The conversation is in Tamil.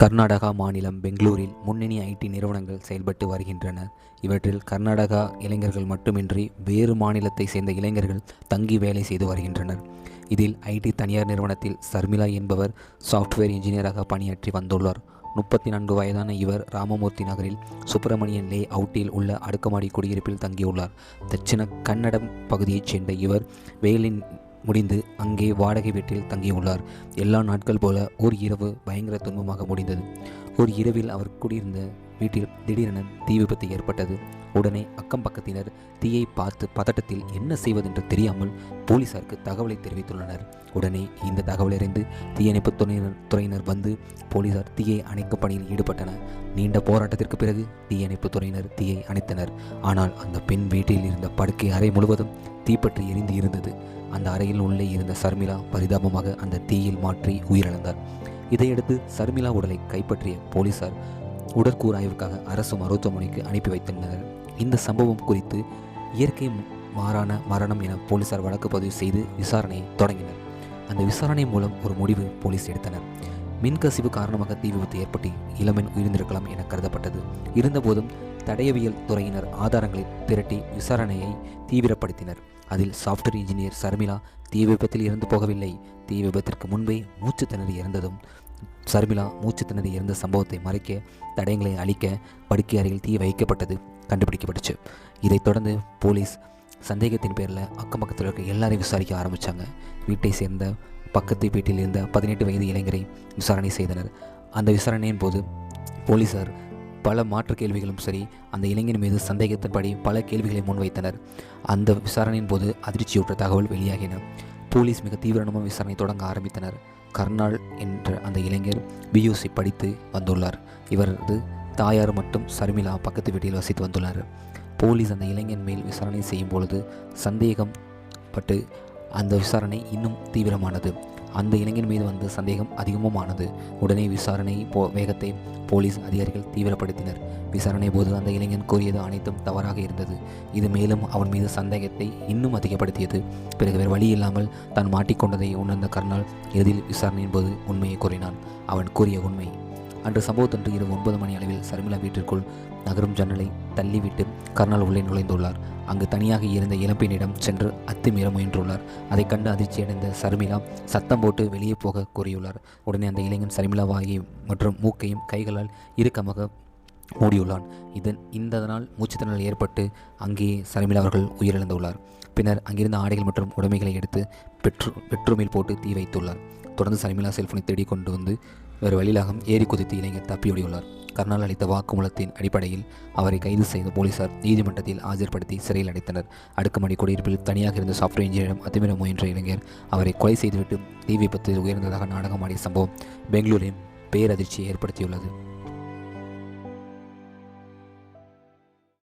கர்நாடகா மாநிலம் பெங்களூரில் முன்னணி ஐடி நிறுவனங்கள் செயல்பட்டு வருகின்றன. இவற்றில் கர்நாடகா இளைஞர்கள் மட்டுமின்றி வேறு மாநிலத்தை சேர்ந்த இளைஞர்கள் தங்கி வேலை செய்து வருகின்றனர். இதில் ஐடி தனியார் நிறுவனத்தில் சர்மிளா என்பவர் சாஃப்ட்வேர் இன்ஜினியராக பணியாற்றி வந்துள்ளார். 34 வயதான இவர் ராமமூர்த்தி நகரில் சுப்பிரமணியன் லே அவுட்டில் உள்ள அடுக்குமாடி குடியிருப்பில் தங்கியுள்ளார். தட்சிண கன்னடம் பகுதியைச் சேர்ந்த இவர் வேலின் முடிந்து அங்கே வாடகை வீட்டில் தங்கியுள்ளார். எல்லா நாட்கள் போல ஓர் இரவு பயங்கர துன்பமாக முடிந்தது. ஒரு இரவில் அவர் குடியிருந்த வீட்டில் திடீரென தீ விபத்து ஏற்பட்டது. உடனே அக்கம் பக்கத்தினர் தீயை பார்த்து பதட்டத்தில் என்ன செய்வதென்று தெரியாமல் போலீசாருக்கு தகவலை தெரிவித்துள்ளனர். உடனே இந்த தகவல் அறிந்து தீயணைப்பு துறையினர் வந்து போலீசார் தீயை அணைக்கும் பணியில் ஈடுபட்டனர். நீண்ட போராட்டத்திற்கு பிறகு தீயணைப்பு துறையினர் தீயை அணைத்தனர். ஆனால் அந்த பெண் வீட்டில் இருந்த படுக்கை அறை முழுவதும் தீப்பற்றி எரிந்து இருந்தது. அந்த அறையில் உள்ளே இருந்த சர்மிளா பரிதாபமாக அந்த தீயில் மாற்றி உயிரிழந்தார். இதையடுத்து சர்மிளா உடலை கைப்பற்றிய போலீசார் உடற்கூறாய்வுக்காக அரசு மருத்துவமனைக்கு அனுப்பி வைத்தனர். இந்த சம்பவம் குறித்து இயற்கை மாறான மரணம் என போலீசார் வழக்கு பதிவு செய்து விசாரணையை தொடங்கினர். அந்த விசாரணை மூலம் ஒரு முடிவு போலீஸ் எடுத்தனர். மின்கசிவு காரணமாக தீ விபத்து ஏற்பட்டு இளம்பெண் உயிர்ந்திருக்கலாம் என கருதப்பட்டது. இருந்தபோதும் தடயவியல் துறையினர் ஆதாரங்களை திரட்டி விசாரணையை தீவிரப்படுத்தினர். அதில் சாஃப்ட்வேர் இன்ஜினியர் சர்மிளா தீ விபத்தில் இறந்து போகவில்லை. தீ விபத்திற்கு முன்பே மூச்சு திணறி இறந்ததும் சர்மிளா மூச்சு திணறி இறந்த சம்பவத்தை மறைக்க தடயங்களை அழிக்க படுக்கை அறையில் தீ வைக்கப்பட்டது கண்டுபிடிக்கப்பட்டுச்சு. இதைத் தொடர்ந்து போலீஸ் சந்தேகத்தின் பேரில் அக்கம் பக்கத்தில் இருக்க எல்லாரையும் விசாரிக்க ஆரம்பித்தாங்க. வீட்டை சேர்ந்த பக்கத்து வீட்டில் இருந்த 18 வயது இளைஞரை விசாரணை செய்தனர். அந்த விசாரணையின் போது போலீசார் பல மாற்று கேள்விகளும் சரி, அந்த இளைஞன் மீது சந்தேகத்தின்படி பல கேள்விகளை முன்வைத்தனர். அந்த விசாரணையின் போது அதிர்ச்சியூற்ற தகவல் வெளியாகின. போலீஸ் மிக தீவிரமாக விசாரணை தொடங்க ஆரம்பித்தனர். கர்னால் என்ற அந்த இளைஞர் பியூசி படித்து வந்துள்ளார். இவரது தாயார் மட்டும் சர்மிளா பக்கத்து வீட்டில் வசித்து வந்துள்ளார். போலீஸ் அந்த இளைஞன் மேல் விசாரணை செய்யும் பொழுது சந்தேகம் பட்டு அந்த விசாரணை இன்னும் தீவிரமானது. அந்த இளைஞன் மீது வந்த சந்தேகம் அதிகமானது. உடனே விசாரணை வேகத்தை போலீஸ் அதிகாரிகள் தீவிரப்படுத்தினர். விசாரணை போது அந்த இளைஞன் கூறியது அனைத்தும் தவறாக இருந்தது. இது மேலும் அவன் மீது சந்தேகத்தை இன்னும் அதிகப்படுத்தியது. பிறகு வேறு வழி இல்லாமல் தான் மாட்டிக்கொண்டதை உணர்ந்த கர்னால் இறுதியில் விசாரணையின் போது உண்மையை கூறினான். அவன் கூறிய உண்மை: அன்று சம்பவத்தன்று இரவு 9 மணி அளவில் சர்மிளா வீட்டிற்குள் நகரும் ஜன்னலை தள்ளிவிட்டு கர்னால் உள்ளே நுழைந்துள்ளார். அங்கு தனியாக இருந்த இளம்பெண்ணிடம் சென்று அத்துமீற முயன்றுள்ளார். அதை கண்டு அதிர்ச்சியடைந்த சர்மிளா சத்தம் போட்டு வெளியே போக கூறியுள்ளார். உடனே அந்த இளைஞன் சர்மிளா வாயை மற்றும் மூக்கையும் கைகளால் இறுக்கமாக மூடியுள்ளான். இதனால் மூச்சுத்திணறல் ஏற்பட்டு அங்கேயே சர்மிளா அவர்கள் உயிரிழந்துள்ளார். பின்னர் அங்கிருந்த ஆடைகள் மற்றும் உடைமைகளை எடுத்து பெட்ரூமில் போட்டு தீ வைத்துள்ளார். தொடர்ந்து சர்மிளா செல்போனை தேடிக் கொண்டு வந்து வேறு வழியிலாக ஏறி குதித்து இளைஞர் தப்பியோடியுள்ளார். கர்னால் அளித்த வாக்குமூலத்தின் அடிப்படையில் அவரை கைது செய்த போலீசார் நீதிமன்றத்தில் ஆஜர்படுத்தி சிறையில் அடைத்தனர். அடுக்குமாடி குடியிருப்பில் தனியாக இருந்த சாஃப்ட்வேர் இன்ஜினியரிடம் அத்துமீற முயன்ற இளைஞர் அவரை கொலை செய்துவிட்டு தீ விபத்தில் உயர்ந்ததாக நாடகமாடிய சம்பவம் பெங்களூரில் பேரதிர்ச்சியை ஏற்படுத்தியுள்ளது.